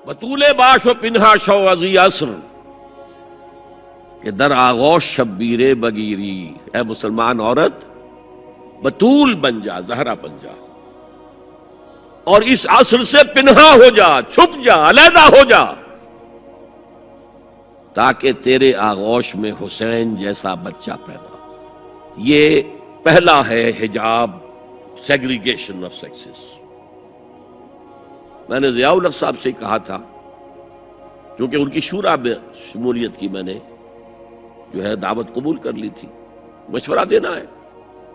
بطول باش و پنہا شو ازی عصر کہ در آغوش شبیر بگیری، اے مسلمان عورت بطول بن جا، زہرا بن جا، اور اس عصر سے پنہا ہو جا، چھپ جا، علیحدہ ہو جا، تاکہ تیرے آغوش میں حسین جیسا بچہ پیدا ہو۔ یہ پہلا ہے حجاب، سیگریگیشن آف سیکسز۔ میں نے ضیاء الحق صاحب سے کہا تھا، کیونکہ ان کی شورا میں شمولیت کی میں نے جو ہے دعوت قبول کر لی تھی، مشورہ دینا ہے۔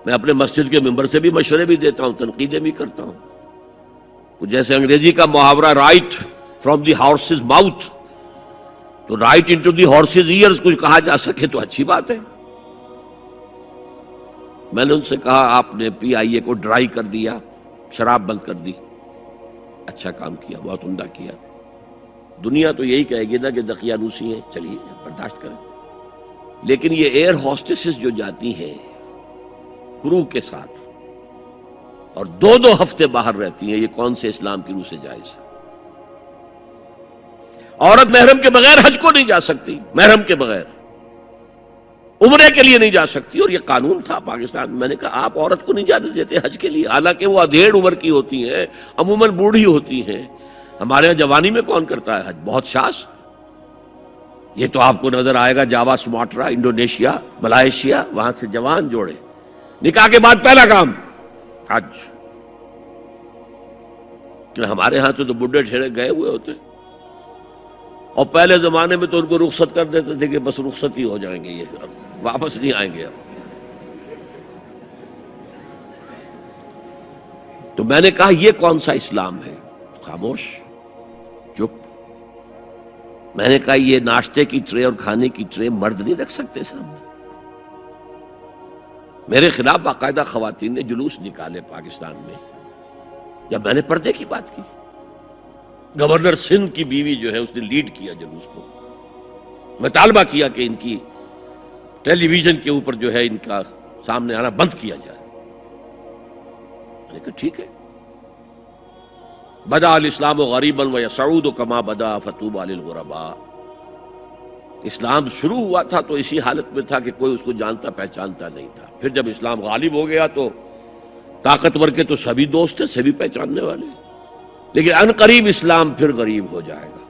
میں اپنے مسجد کے ممبر سے بھی مشورے بھی دیتا ہوں، تنقیدیں بھی کرتا ہوں۔ جیسے انگریزی کا محاورہ right from the horse's mouth, تو right into the horse's ears کچھ کہا جا سکے تو اچھی بات ہے۔ میں نے ان سے کہا آپ نے پی آئی اے کو ڈرائی کر دیا، شراب بند کر دی، اچھا کام کیا، بہت عمدہ کیا۔ دنیا تو یہی کہے گی نا کہ دقیانوسی ہیں، چلیے برداشت کریں، لیکن یہ ایئر ہوسٹسز جو جاتی ہیں کرو کے ساتھ اور دو دو ہفتے باہر رہتی ہیں، یہ کون سے اسلام کی روح سے جائز ہے؟ عورت محرم کے بغیر حج کو نہیں جا سکتی، محرم کے بغیر عمرے کے لیے نہیں جا سکتی، اور یہ قانون تھا پاکستان میں۔ نے کہا آپ عورت کو نہیں جانے دیتے حج کے لیے، حالانکہ وہ ادھیڑ عمر کی ہوتی ہیں، عموماً بوڑھی ہوتی ہیں۔ ہمارے یہاں جوانی میں کون کرتا ہے حج؟ بہت شاذ۔ یہ تو آپ کو نظر آئے گا جاوا، سماٹرا، انڈونیشیا، ملائیشیا، وہاں سے جوان جوڑے نکاح کے بعد پہلا کام حج۔ ہمارے ہاں تو بڈھے ٹھیرے گئے ہوئے ہوتے، اور پہلے زمانے میں تو ان کو رخصت کر دیتے تھے کہ بس رخصت ہی ہو جائیں گے، یہ واپس نہیں آئیں گے اب۔ تو میں نے کہا یہ کون سا اسلام ہے؟ خاموش، چپ۔ میں نے کہا یہ ناشتے کی ٹرے اور کھانے کی ٹرے مرد نہیں رکھ سکتے سامنے۔ میرے خلاف باقاعدہ خواتین نے جلوس نکالے پاکستان میں جب میں نے پردے کی بات کی۔ گورنر سندھ کی بیوی جو ہے اس نے لیڈ کیا جلوس کو۔ میں طالبہ کیا کہ ان کی ٹیلی ویژن کے اوپر جو ہے ان کا سامنے آنا بند کیا جائے۔ میں نے کہا ٹھیک ہے۔ بدا الاسلام غریبا ویسعود کما بدا فطوبی للغرباء۔ اسلام شروع ہوا تھا تو اسی حالت میں تھا کہ کوئی اس کو جانتا پہچانتا نہیں تھا، پھر جب اسلام غالب ہو گیا تو طاقتور کے تو سبھی دوست ہیں، سبھی پہچاننے والے، لیکن ان قریب اسلام پھر غریب ہو جائے گا۔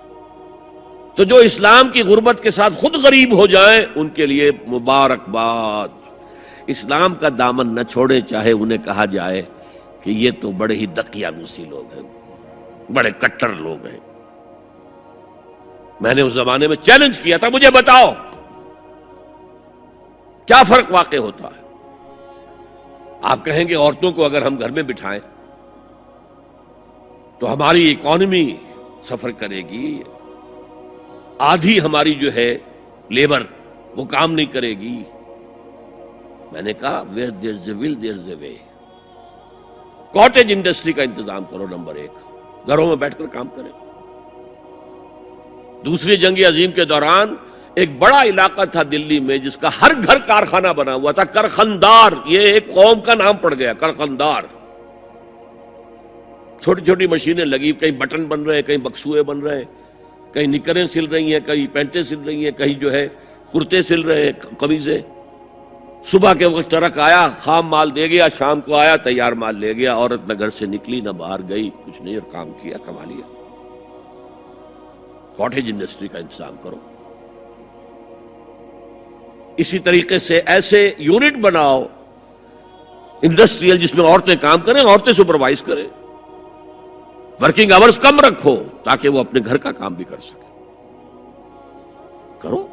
تو جو اسلام کی غربت کے ساتھ خود غریب ہو جائیں ان کے لیے مبارکباد۔ اسلام کا دامن نہ چھوڑے، چاہے انہیں کہا جائے کہ یہ تو بڑے ہی دقیانوسی لوگ ہیں، بڑے کٹر لوگ ہیں۔ میں نے اس زمانے میں چیلنج کیا تھا، مجھے بتاؤ کیا فرق واقع ہوتا ہے؟ آپ کہیں گے عورتوں کو اگر ہم گھر میں بٹھائیں تو ہماری اکانومی سفر کرے گی، آدھی ہماری جو ہے لیبر وہ کام نہیں کرے گی۔ میں نے کہا where there's a will there's a way۔ Cottage industry کا انتظام کرو، نمبر 1، گھروں میں بیٹھ کر کام کریں۔ دوسری جنگ عظیم کے دوران ایک بڑا علاقہ تھا دلی میں جس کا ہر گھر کارخانہ بنا ہوا تھا، کرخندار، یہ ایک قوم کا نام پڑ گیا، کرخندار۔ چھوٹی چھوٹی مشینیں لگی، کہیں بٹن بن رہے ہیں، کہیں بکسوئے بن رہے ہیں، کہیں نکریں سل رہی ہیں، کہیں پینٹیں سل رہی ہیں، کہیں جو ہے کرتے سل رہے ہیں، قمیضیں۔ صبح کے وقت ٹرک آیا، خام مال دے گیا، شام کو آیا، تیار مال لے گیا۔ عورت نہ گھر سے نکلی نہ باہر گئی، کچھ نہیں، اور کام کیا، کما لیا۔ کاٹیج انڈسٹری کا انتظام کرو۔ اسی طریقے سے ایسے یونٹ بناؤ انڈسٹریل جس میں عورتیں کام کریں، عورتیں سپروائز کریں، ورکنگ آورز کم رکھو تاکہ وہ اپنے گھر کا کام بھی کر سکیں۔ کرو۔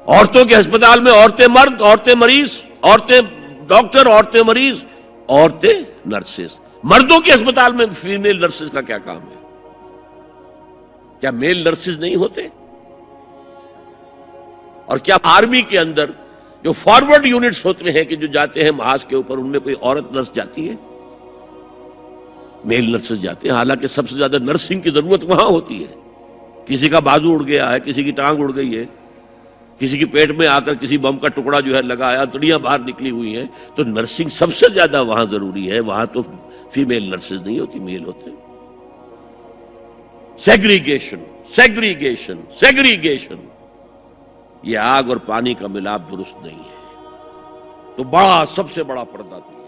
عورتوں کے ہسپتال میں عورتیں مرد، عورتیں مریض، عورتیں ڈاکٹر، عورتیں مریض، عورتیں نرسز۔ مردوں کے ہسپتال میں فیمیل نرسز کا کیا کام ہے؟ کیا میل نرسز نہیں ہوتے؟ اور کیا آرمی کے اندر جو فارورڈ یونٹس ہوتے ہیں کہ جو جاتے ہیں محاذ کے اوپر، ان میں کوئی عورت نرس جاتی ہے؟ میل نرسز جاتے ہیں، حالانکہ سب سے زیادہ نرسنگ کی ضرورت وہاں ہوتی ہے۔ کسی کا بازو اڑ گیا ہے، کسی کی ٹانگ اڑ گئی ہے، کسی کی پیٹ میں آ کر کسی بم کا ٹکڑا جو ہے لگایا، تڑیاں باہر نکلی ہوئی ہیں، تو نرسنگ سب سے زیادہ وہاں ضروری ہے۔ وہاں تو فیمیل نرسز نہیں ہوتی، میل ہوتے ہیں۔ سیگریگیشن سیگریگیشن سیگریگیشن، یہ آگ اور پانی کا ملاپ درست نہیں ہے۔ تو بڑا، سب سے بڑا پردہ تو